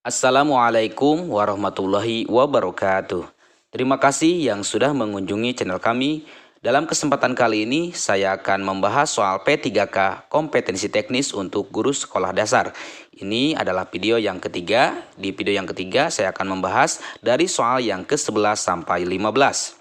Assalamualaikum warahmatullahi wabarakatuh. Terima kasih yang sudah mengunjungi channel kami. Dalam kesempatan kali ini, saya akan membahas soal P3K kompetensi teknis untuk guru sekolah dasar. Ini adalah video yang ketiga. Di video yang ketiga, saya akan membahas dari soal yang ke-11 sampai 15.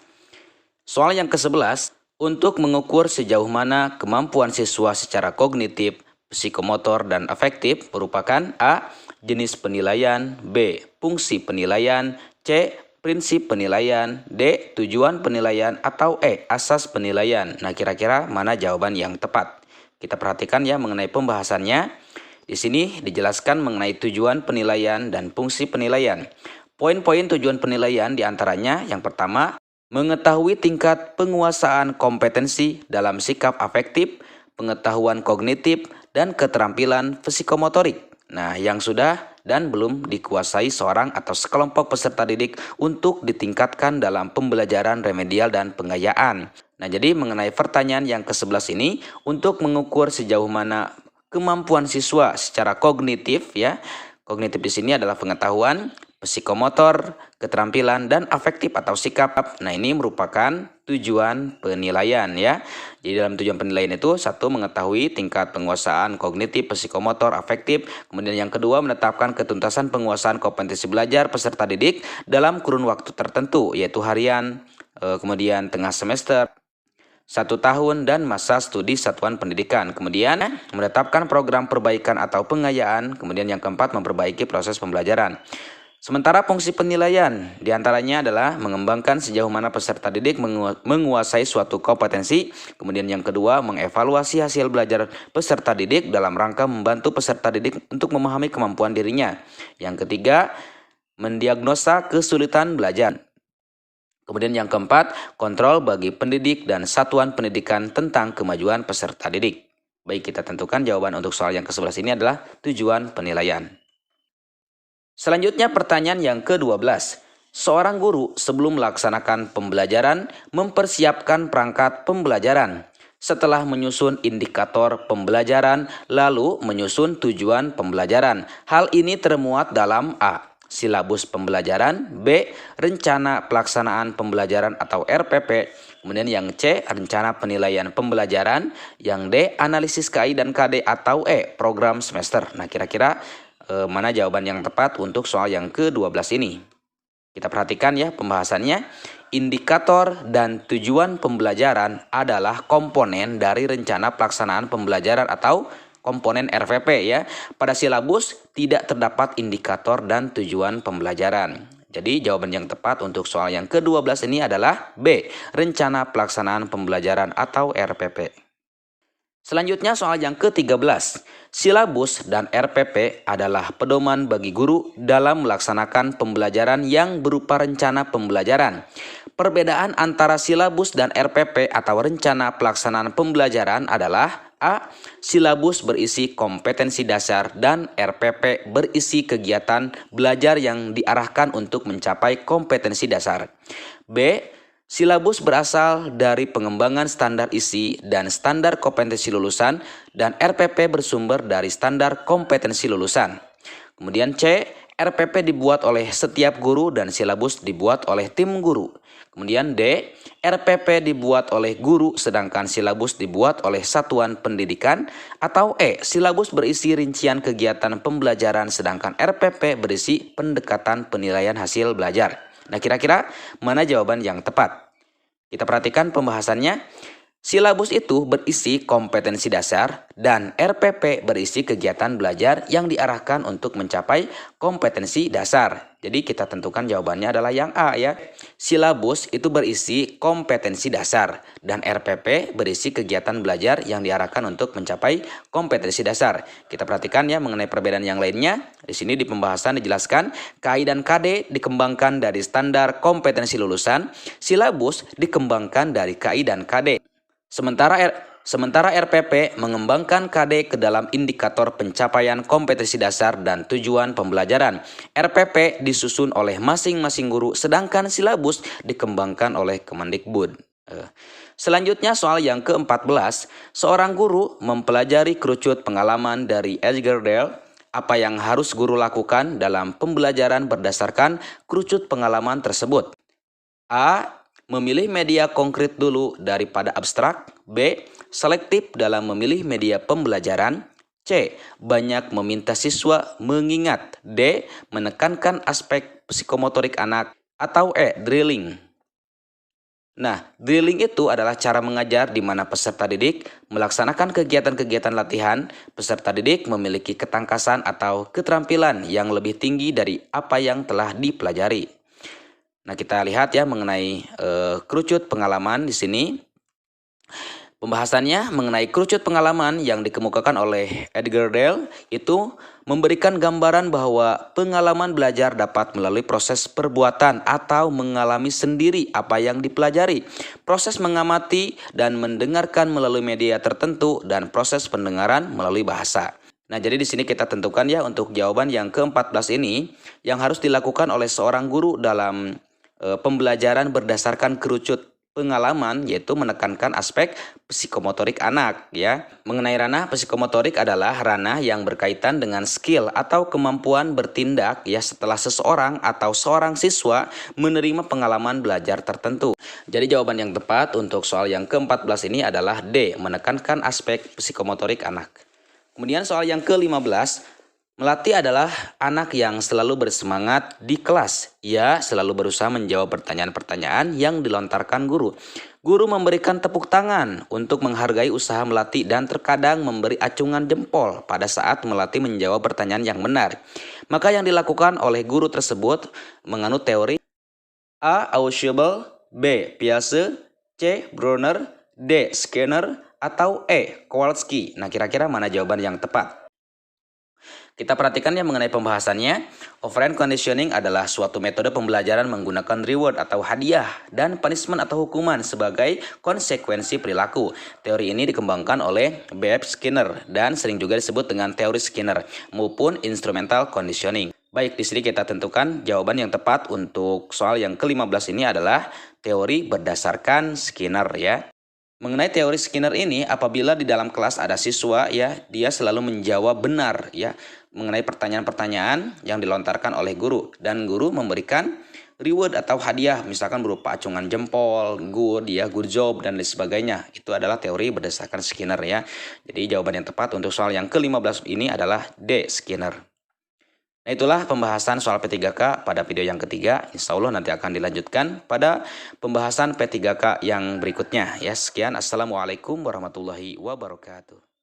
Soal yang ke-11, untuk mengukur sejauh mana kemampuan siswa secara kognitif, psikomotor, dan afektif merupakan A. Jenis penilaian, B. Fungsi penilaian, C. Prinsip penilaian, D. Tujuan penilaian, atau E. Asas penilaian. Nah, kira-kira mana jawaban yang tepat? Kita perhatikan ya mengenai pembahasannya. Di sini dijelaskan mengenai tujuan penilaian dan fungsi penilaian. Poin-poin tujuan penilaian diantaranya yang pertama, mengetahui tingkat penguasaan kompetensi dalam sikap afektif, pengetahuan kognitif, dan keterampilan psikomotorik. Nah, yang sudah dan belum dikuasai seorang atau sekelompok peserta didik untuk ditingkatkan dalam pembelajaran remedial dan penggayaan. Nah, jadi mengenai pertanyaan yang ke-11 ini, untuk mengukur sejauh mana kemampuan siswa secara kognitif ya. Kognitif di sini adalah pengetahuan, psikomotor, keterampilan, dan afektif atau sikap. Nah, ini merupakan tujuan penilaian ya. Jadi dalam tujuan penilaian itu, satu, mengetahui tingkat penguasaan kognitif, psikomotor, afektif. Kemudian yang kedua, menetapkan ketuntasan penguasaan kompetensi belajar peserta didik dalam kurun waktu tertentu, yaitu harian, kemudian tengah semester, 1 tahun, dan masa studi satuan pendidikan. Kemudian menetapkan program perbaikan atau pengayaan. Kemudian yang keempat, memperbaiki proses pembelajaran. Sementara fungsi penilaian diantaranya adalah mengembangkan sejauh mana peserta didik menguasai suatu kompetensi. Kemudian yang kedua, mengevaluasi hasil belajar peserta didik dalam rangka membantu peserta didik untuk memahami kemampuan dirinya. Yang ketiga, mendiagnosa kesulitan belajar. Kemudian yang keempat, kontrol bagi pendidik dan satuan pendidikan tentang kemajuan peserta didik. Baik, kita tentukan jawaban untuk soal yang ke-11 ini adalah tujuan penilaian. Selanjutnya pertanyaan yang ke-12. Seorang guru sebelum melaksanakan pembelajaran mempersiapkan perangkat pembelajaran. Setelah menyusun indikator pembelajaran, lalu menyusun tujuan pembelajaran. Hal ini termuat dalam A. Silabus pembelajaran, B. Rencana pelaksanaan pembelajaran atau RPP, kemudian yang C. Rencana penilaian pembelajaran, yang D. Analisis KI dan KD, atau E. Program semester. Nah, kira-kira mana jawaban yang tepat untuk soal yang ke-12 ini? Kita perhatikan ya pembahasannya. Indikator dan tujuan pembelajaran adalah komponen dari rencana pelaksanaan pembelajaran atau komponen RPP ya. Pada silabus tidak terdapat indikator dan tujuan pembelajaran. Jadi jawaban yang tepat untuk soal yang ke-12 ini adalah B. Rencana pelaksanaan pembelajaran atau RPP. Selanjutnya soal yang ke-13. Silabus dan RPP adalah pedoman bagi guru dalam melaksanakan pembelajaran yang berupa rencana pembelajaran. Perbedaan antara silabus dan RPP atau rencana pelaksanaan pembelajaran adalah A. Silabus berisi kompetensi dasar dan RPP berisi kegiatan belajar yang diarahkan untuk mencapai kompetensi dasar. B. Silabus berasal dari pengembangan standar isi dan standar kompetensi lulusan, dan RPP bersumber dari standar kompetensi lulusan. Kemudian C. RPP dibuat oleh setiap guru dan silabus dibuat oleh tim guru. Kemudian D. RPP dibuat oleh guru sedangkan silabus dibuat oleh satuan pendidikan. Atau E. Silabus berisi rincian kegiatan pembelajaran sedangkan RPP berisi pendekatan penilaian hasil belajar. Nah, kira-kira mana jawaban yang tepat? Kita perhatikan pembahasannya. Silabus itu berisi kompetensi dasar dan RPP berisi kegiatan belajar yang diarahkan untuk mencapai kompetensi dasar. Jadi kita tentukan jawabannya adalah yang A ya. Silabus itu berisi kompetensi dasar dan RPP berisi kegiatan belajar yang diarahkan untuk mencapai kompetensi dasar. Kita perhatikan ya mengenai perbedaan yang lainnya. Di sini di pembahasan dijelaskan KI dan KD dikembangkan dari standar kompetensi lulusan, silabus dikembangkan dari KI dan KD. Sementara RPP mengembangkan KD ke dalam indikator pencapaian kompetensi dasar dan tujuan pembelajaran. RPP disusun oleh masing-masing guru sedangkan silabus dikembangkan oleh Kemendikbud. Selanjutnya soal yang ke-14, seorang guru mempelajari kerucut pengalaman dari Edgar Dale Apa yang harus guru lakukan dalam pembelajaran berdasarkan kerucut pengalaman tersebut? A. Memilih media konkret dulu daripada abstrak. B. Selektif dalam memilih media pembelajaran. C. Banyak meminta siswa mengingat. D. Menekankan aspek psikomotorik anak. Atau E. Drilling. Nah, drilling itu adalah cara mengajar di mana peserta didik melaksanakan kegiatan-kegiatan latihan. Peserta didik memiliki ketangkasan atau keterampilan yang lebih tinggi dari apa yang telah dipelajari. Nah, kita lihat ya mengenai kerucut pengalaman di sini. Pembahasannya mengenai kerucut pengalaman yang dikemukakan oleh Edgar Dale itu memberikan gambaran bahwa pengalaman belajar dapat melalui proses perbuatan atau mengalami sendiri apa yang dipelajari, proses mengamati dan mendengarkan melalui media tertentu, dan proses pendengaran melalui bahasa. Nah, jadi di sini kita tentukan ya untuk jawaban yang ke-14 ini yang harus dilakukan oleh seorang guru dalam pembelajaran berdasarkan kerucut pengalaman, yaitu menekankan aspek psikomotorik anak ya. Mengenai ranah psikomotorik adalah ranah yang berkaitan dengan skill atau kemampuan bertindak ya setelah seseorang atau seorang siswa menerima pengalaman belajar tertentu. Jadi jawaban yang tepat untuk soal yang ke-14 ini adalah D, menekankan aspek psikomotorik anak. Kemudian soal yang ke-15, melatih adalah anak yang selalu bersemangat di kelas. Ia selalu berusaha menjawab pertanyaan-pertanyaan yang dilontarkan guru. Guru memberikan tepuk tangan untuk menghargai usaha melatih dan terkadang memberi acungan jempol pada saat melatih menjawab pertanyaan yang benar. Maka yang dilakukan oleh guru tersebut menganut teori A. Ausubel, B. Piaget, C. Brunner, D. Skinner, atau E. Kowalski. Nah, kira-kira mana jawaban yang tepat? Kita perhatikan ya mengenai pembahasannya. Operant conditioning adalah suatu metode pembelajaran menggunakan reward atau hadiah dan punishment atau hukuman sebagai konsekuensi perilaku. Teori ini dikembangkan oleh B.F. Skinner dan sering juga disebut dengan teori Skinner maupun instrumental conditioning. Baik, di sini kita tentukan jawaban yang tepat untuk soal yang ke-15 ini adalah teori berdasarkan Skinner ya. Mengenai teori Skinner ini, apabila di dalam kelas ada siswa ya, dia selalu menjawab benar ya mengenai pertanyaan-pertanyaan yang dilontarkan oleh guru, dan guru memberikan reward atau hadiah misalkan berupa acungan jempol, good ya, good job dan lain sebagainya. Itu adalah teori berdasarkan Skinner ya. Jadi jawaban yang tepat untuk soal yang ke-15 ini adalah D, Skinner. Nah, itulah pembahasan soal P3K pada video yang ketiga. Insya Allah nanti akan dilanjutkan pada pembahasan P3K yang berikutnya. Ya, sekian. Assalamualaikum warahmatullahi wabarakatuh.